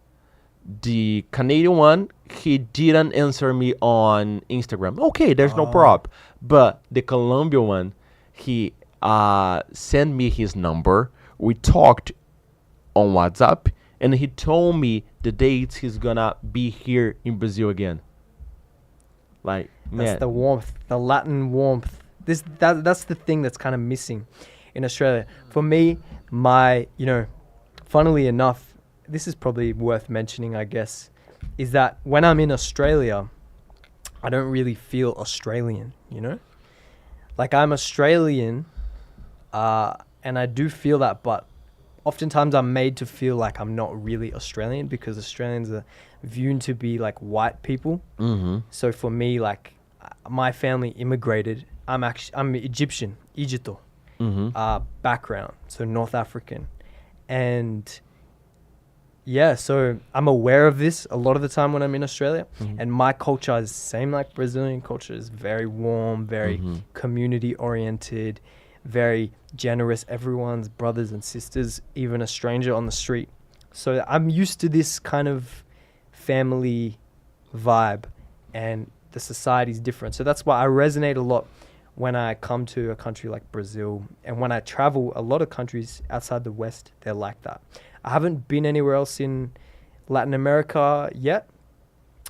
S1: The Canadian one, he didn't answer me on Instagram. Okay, there's no problem. But the Colombian one, he sent me his number. We talked on WhatsApp, and he told me the dates he's gonna be here in Brazil again. Like, man,
S2: That's the warmth, the Latin warmth. That's the thing that's kind of missing in Australia. For me, funnily enough, this is probably worth mentioning, I guess, is that when I'm in Australia, I don't really feel Australian, Like I'm Australian, and I do feel that, but oftentimes I'm made to feel like I'm not really Australian because Australians are viewed to be like white people.
S1: mm-hmm.
S2: So for me, like my family immigrated. I'm Egyptian, Egypto,
S1: Mm-hmm.
S2: background, so North African, and yeah, so I'm aware of this a lot of the time when I'm in Australia,
S1: Mhm.
S2: and my culture is same like Brazilian culture, is very warm, very
S1: Mhm.
S2: community oriented, very generous. Everyone's brothers and sisters, even a stranger on the street. So I'm used to this kind of family vibe, and the society's different. So that's why I resonate a lot when I come to a country like Brazil, and when I travel a lot of countries outside the West, they're like that. I haven't been anywhere else in Latin America yet.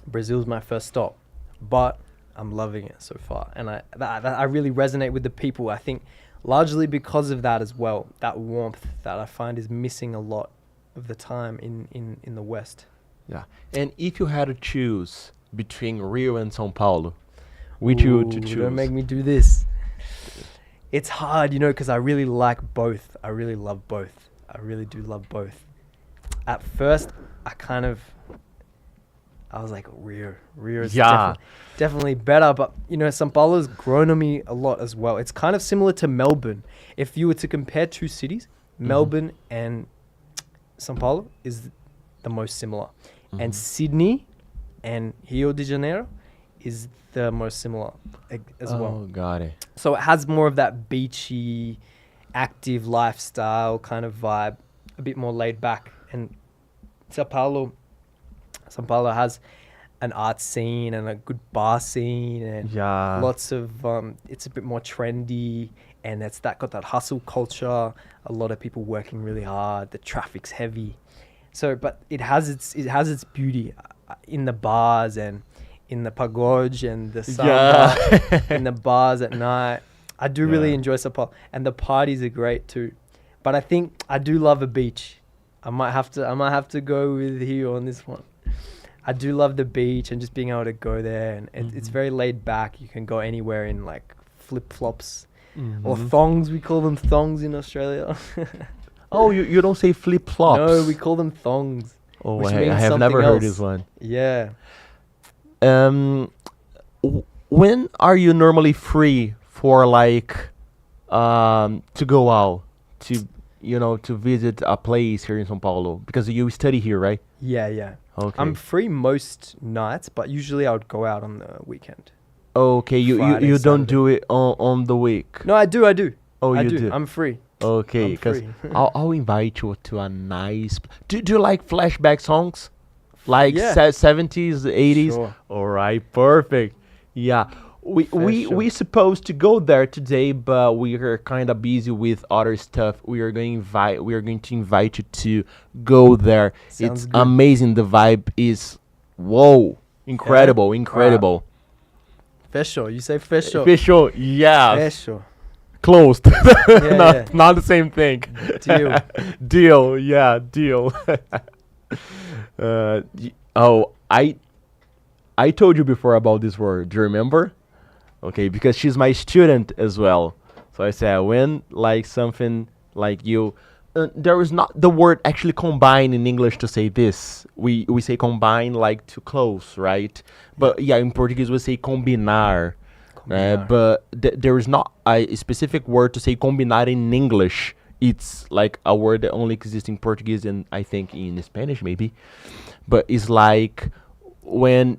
S2: Brazil's my first stop, but I'm loving it so far, and I really resonate with the people. I think largely because of that as well, that warmth that I find is missing a lot of the time in the West.
S1: Yeah. And if you had to choose between Rio and São Paulo, which you would choose?
S2: Don't make me do this. It's hard, because I really like both. I really love both. I really do love both. At first, I was like, Rio is definitely better. But, São Paulo's grown on me a lot as well. It's kind of similar to Melbourne. If you were to compare two cities, Melbourne and São Paulo is the most similar. And Sydney and Rio de Janeiro is the most similar as well.
S1: Oh, got it.
S2: So it has more of that beachy, active lifestyle kind of vibe, a bit more laid back. And São Paulo has an art scene and a good bar scene and lots of it's a bit more trendy, and got that hustle culture, a lot of people working really hard, the traffic's heavy. So but it has its beauty in the bars and in the pagode and the samba in the bars at night. I do really enjoy São Paulo, and the parties are great too. But I think I do love a beach. I might have to go with Rio on this one. I do love the beach and just being able to go there, and it's very laid back. You can go anywhere in like flip-flops or thongs. We call them thongs in Australia.
S1: Oh, you don't say flip-flops?
S2: No, we call them thongs.
S1: Oh, I have never heard this one.
S2: Yeah.
S1: When are you normally free for to go out to visit a place here in São Paulo? Because you study here, right?
S2: Yeah.
S1: Okay.
S2: I'm free most nights, but usually I would go out on the weekend.
S1: Okay, you don't
S2: Saturday.
S1: do it on the week.
S2: No, I do.
S1: Oh,
S2: I
S1: you do?
S2: I'm free.
S1: Okay, because I'll invite you to a nice. Do you like flashback songs, like 70s, 80s?
S2: Sure.
S1: All right, perfect. Yeah, we supposed to go there today, but we are kind of busy with other stuff. We are going to invite you to go there.
S2: Sounds
S1: it's
S2: good.
S1: amazing. The vibe is incredible.
S2: Wow. Fesho, you say fesho.
S1: Official, yeah.
S2: Fesho.
S1: Closed.
S2: Yeah.
S1: Not the same thing.
S2: Deal.
S1: Deal. Yeah, deal. I told you before about this word. Do you remember? Okay, because she's my student as well. So I said, when like something like you, there is not the word actually combine in English to say this. We say combine like to close, right? But yeah, in Portuguese we say combinar. But there is not a specific word to say combinar in English. It's like a word that only exists in Portuguese and I think in Spanish maybe. But it's like when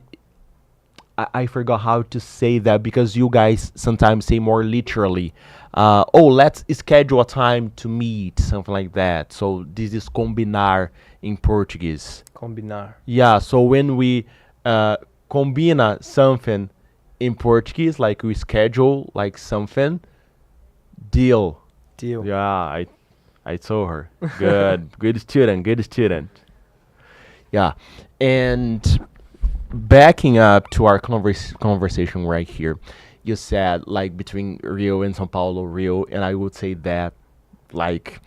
S1: I forgot how to say that because you guys sometimes say more literally. Let's schedule a time to meet, something like that. So this is combinar in Portuguese.
S2: Combinar.
S1: Yeah, so when we combina something in Portuguese, like we schedule like something, deal. Yeah, I told her. Good student. Yeah, and backing up to our conversation right here, you said like between Rio and São Paulo, and I would say that like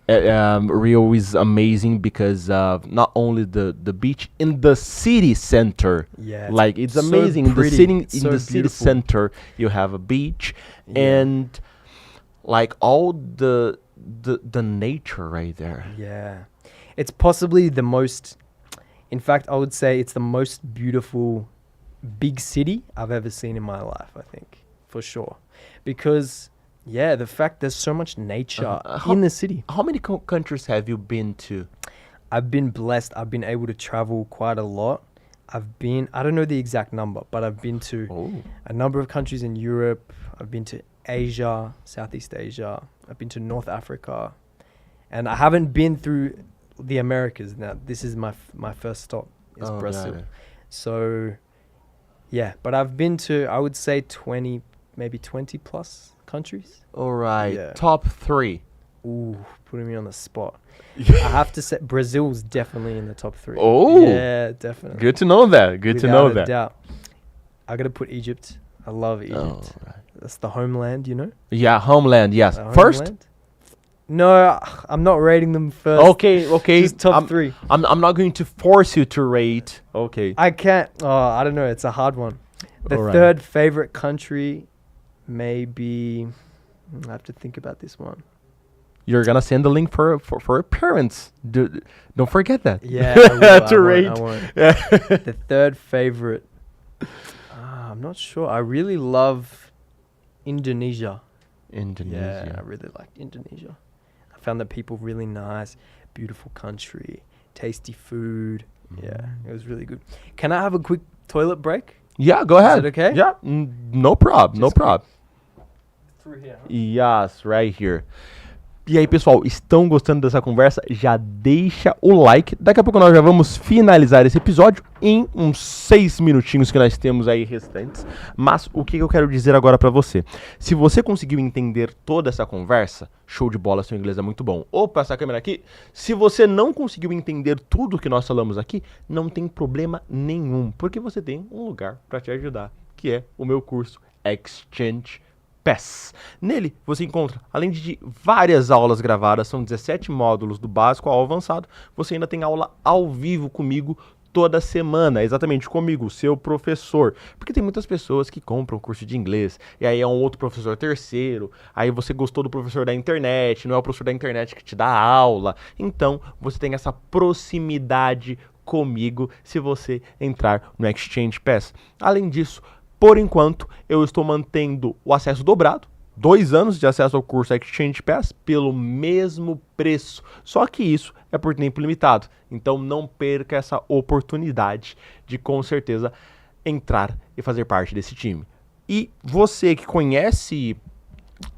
S1: Rio is amazing because of not only the beach in the city center.
S2: Yeah,
S1: like it's
S2: so
S1: amazing.
S2: pretty.
S1: In the city center, you have a beach and like all the nature right there.
S2: Yeah, it's possibly the most. In fact, I would say it's the most beautiful big city I've ever seen in my life, I think, for sure. Because, the fact there's so much nature in the city.
S1: How many countries have you been to?
S2: I've been blessed. I've been able to travel quite a lot. I don't know the exact number, but I've been to a number of countries in Europe. I've been to Asia, Southeast Asia. I've been to North Africa. And I haven't been through the Americas. Now this is my first stop is Brazil. So but I've been to, I would say 20 plus countries.
S1: All right. Top 3.
S2: Ooh, putting me on the spot. I have to say Brazil's definitely in the top 3.
S1: Oh,
S2: yeah, definitely.
S1: Good to know that. Without
S2: a doubt. I gotta put Egypt. I love Egypt.
S1: Oh, right.
S2: That's the homeland, you know?
S1: Yeah, homeland, yes. First?
S2: Homeland. No, I'm not rating them first.
S1: Okay.
S2: Just top 3.
S1: I'm not going to force you to rate. Okay.
S2: I can't. Oh, I don't know. It's a hard one. The
S1: Alright.
S2: third favorite country may be... I have to think about this one.
S1: You're gonna send the link for parents. Don't forget that.
S2: Yeah, I will,
S1: to rate.
S2: I won't.
S1: Yeah.
S2: The third favorite... I'm not sure. I really love Indonesia.
S1: Indonesia.
S2: Yeah, I really like Indonesia. I found that people really nice, beautiful country, tasty food. Yeah, it was really good. Can I have a quick toilet break?
S1: Yeah, go ahead.
S2: Is it okay?
S1: Yeah, no problem, no
S2: Just
S1: problem.
S2: Through here. Huh?
S1: Yes, right here. E aí, pessoal, estão gostando dessa conversa? Já deixa o like. Daqui a pouco nós já vamos finalizar esse episódio em uns 6 minutinhos que nós temos aí restantes. Mas o que eu quero dizer agora pra você? Se você conseguiu entender toda essa conversa, show de bola, seu inglês é muito bom. Opa, essa câmera aqui. Se você não conseguiu entender tudo que nós falamos aqui, não tem problema nenhum, porque você tem um lugar pra te ajudar, que é o meu curso Exchange Pass. Nele você encontra, além de várias aulas gravadas, são 17 módulos do básico ao avançado, você ainda tem aula ao vivo comigo toda semana, exatamente comigo, seu professor. Porque tem muitas pessoas que compram curso de inglês, e aí é um outro professor terceiro, aí você gostou do professor da internet, não é o professor da internet que te dá aula. Então, você tem essa proximidade comigo se você entrar no Exchange Pass. Além disso, por enquanto, eu estou mantendo o acesso dobrado, 2 anos de acesso ao curso Exchange Pass pelo mesmo preço. Só que isso é por tempo limitado. Então não perca essa oportunidade de com certeza entrar e fazer parte desse time. E você que conhece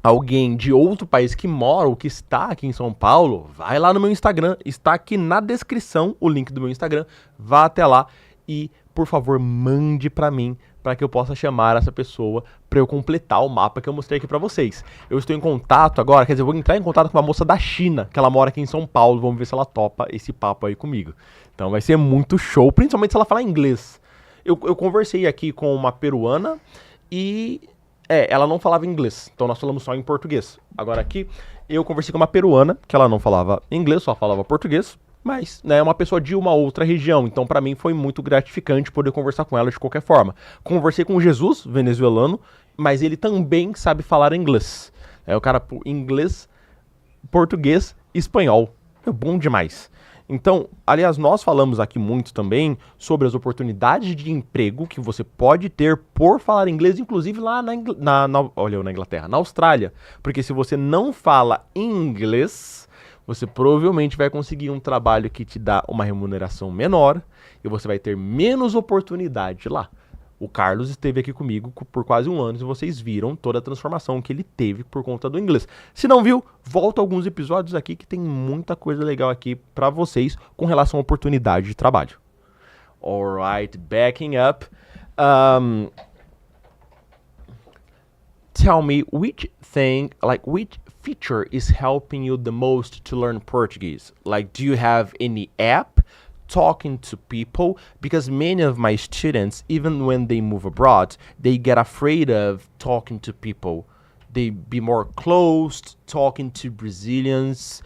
S1: alguém de outro país que mora ou que está aqui em São Paulo, vai lá no meu Instagram, está aqui na descrição o link do meu Instagram, vá até lá e, por favor, mande para mim, para que eu possa chamar essa pessoa para eu completar o mapa que eu mostrei aqui para vocês. Eu estou em contato agora, quer dizer, eu vou entrar em contato com uma moça da China, que ela mora aqui em São Paulo, vamos ver se ela topa esse papo aí comigo. Então vai ser muito show, principalmente se ela falar inglês. Eu conversei aqui com uma peruana e ela não falava inglês, então nós falamos só em português. Agora aqui, eu conversei com uma peruana, que ela não falava inglês, só falava português, mas é uma pessoa de uma outra região, então para mim foi muito gratificante poder conversar com ela de qualquer forma. Conversei com o Jesus, venezuelano, mas ele também sabe falar inglês. É o cara inglês, português e espanhol. É bom demais. Então, aliás, nós falamos aqui muito também sobre as oportunidades de emprego que você pode ter por falar inglês, inclusive lá na Inglaterra, na Austrália. Porque se você não fala inglês, você provavelmente vai conseguir um trabalho que te dá uma remuneração menor e você vai ter menos oportunidade lá. O Carlos esteve aqui comigo por quase 1 ano e vocês viram toda a transformação que ele teve por conta do inglês. Se não viu, volta alguns episódios aqui que tem muita coisa legal aqui para vocês com relação à oportunidade de trabalho. Alright, backing up. Tell me which feature is helping you the most to learn Portuguese? Like, do you have any app? Talking to people, because many of my students, even when they move abroad, they get afraid of talking to people. They be more closed, talking to Brazilians.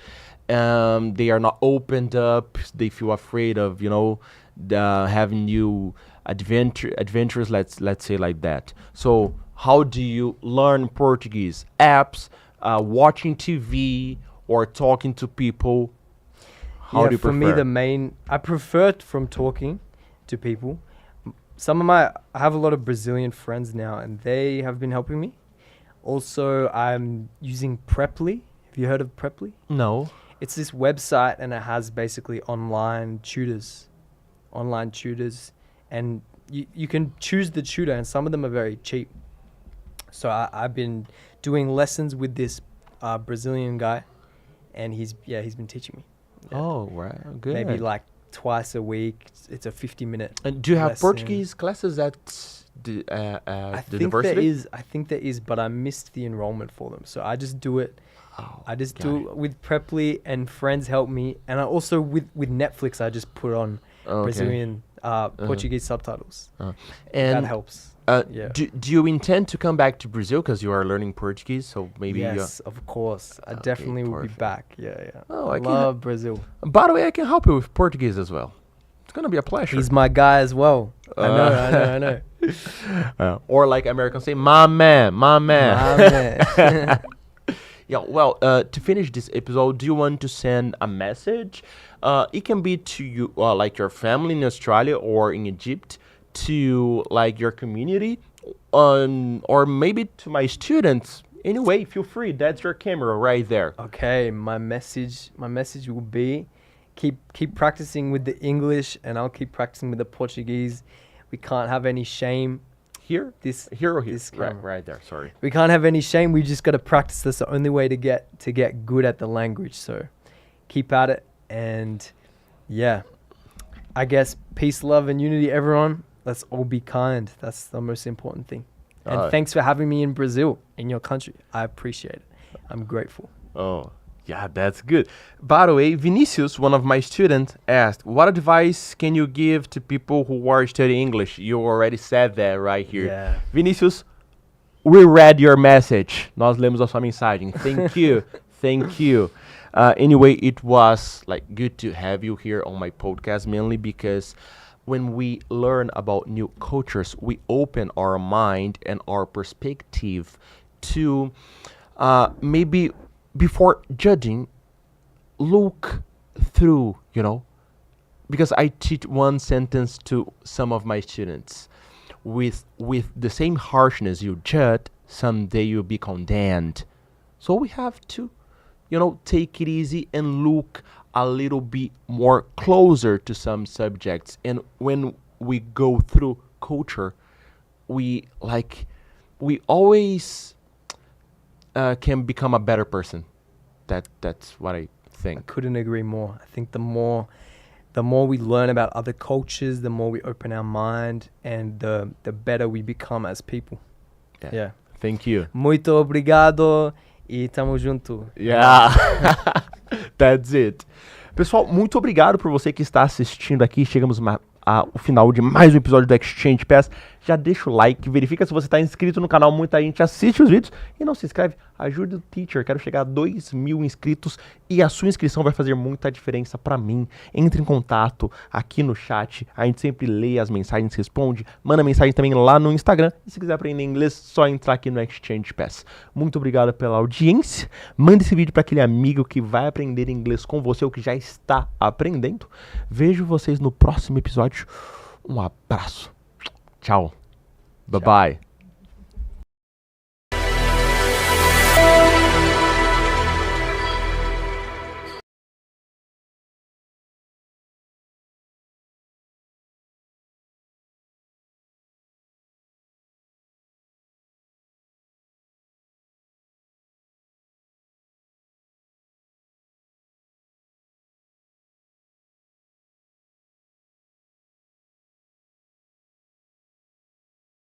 S1: They are not opened up. They feel afraid of, having new adventures. Let's say like that. So, how do you learn Portuguese? Apps, watching TV, or talking to people? How do you prefer?
S2: For me, I prefer from talking to people. I have a lot of Brazilian friends now, and they have been helping me. Also, I'm using Preply. Have you heard of Preply?
S1: No.
S2: It's this website, and it has basically online tutors, and you can choose the tutor, and some of them are very cheap. So I've been doing lessons with this Brazilian guy, and he's been teaching me. Yeah.
S1: Oh, right. Good.
S2: Maybe like twice a week. It's a 50-minute.
S1: And do you have
S2: lesson.
S1: Portuguese classes at the university?
S2: I think there is, but I missed the enrollment for them. So I just do it. I just do it with Preply, and friends help me. And I also with Netflix, I just put on
S1: Okay.
S2: Brazilian Portuguese subtitles. That
S1: And
S2: helps. Yeah.
S1: do you intend to come back to Brazil because you are learning Portuguese? So maybe.
S2: Yes, of course. I definitely will be
S1: perfect.
S2: back. Yeah.
S1: Oh,
S2: I
S1: I can
S2: love Brazil.
S1: By the way, I can help you with Portuguese as well. It's gonna be a pleasure.
S2: He's my guy as well. I know.
S1: Or like Americans say, my man.
S2: My man.
S1: Yeah, well, to finish this episode, do you want to send a message? It can be to you, like your family in Australia or in Egypt, to like your community, or maybe to my students. Anyway, feel free. That's your camera right there.
S2: Okay, my message will be keep practicing with the English, and I'll keep practicing with the Portuguese. We can't have any shame.
S1: Here?
S2: This
S1: Here or here?
S2: this
S1: Right,
S2: camera.
S1: right there. Sorry.
S2: We can't have any shame. We just got to practice. That's the only way to get good at the language. So keep at it. And yeah, I guess peace, love, and unity, everyone. Let's all be kind. That's the most important thing. And thanks for having me in Brazil, in your country. I appreciate it. I'm grateful.
S1: Oh, yeah, that's good. By the way, Vinicius, one of my students, asked, what advice can you give to people who are studying English? You already said that right here.
S2: Yeah.
S1: Vinicius, we read your message. Nós lemos a sua mensagem. Thank you. Thank you. Anyway, it was like good to have you here on my podcast, mainly because when we learn about new cultures, we open our mind and our perspective to maybe before judging, look through, because I teach one sentence to some of my students. With the same harshness you judge, someday you'll be condemned. So we have to, take it easy and look a little bit more closer to some subjects. And when we go through culture, we always can become a better person. That's what I think.
S2: Couldn't agree more. I think the more we learn about other cultures, the more we open our mind, and the better we become as people. Yeah.
S1: Thank you.
S2: Muito obrigado e tamo junto.
S1: Yeah. That's it. Pessoal, muito obrigado por você que está assistindo aqui. Chegamos ao final de mais um episódio do Exchange Pass. Já deixa o like, verifica se você está inscrito no canal. Muita gente assiste os vídeos e não se inscreve. Ajude o teacher, quero chegar a 2.000 inscritos e a sua inscrição vai fazer muita diferença para mim. Entre em contato aqui no chat, a gente sempre lê as mensagens, responde, manda mensagem também lá no Instagram. E se quiser aprender inglês, só entrar aqui no Exchange Pass. Muito obrigado pela audiência. Manda esse vídeo para aquele amigo que vai aprender inglês com você ou que já está aprendendo. Vejo vocês no próximo episódio. Um abraço. Tchau. Bye-bye.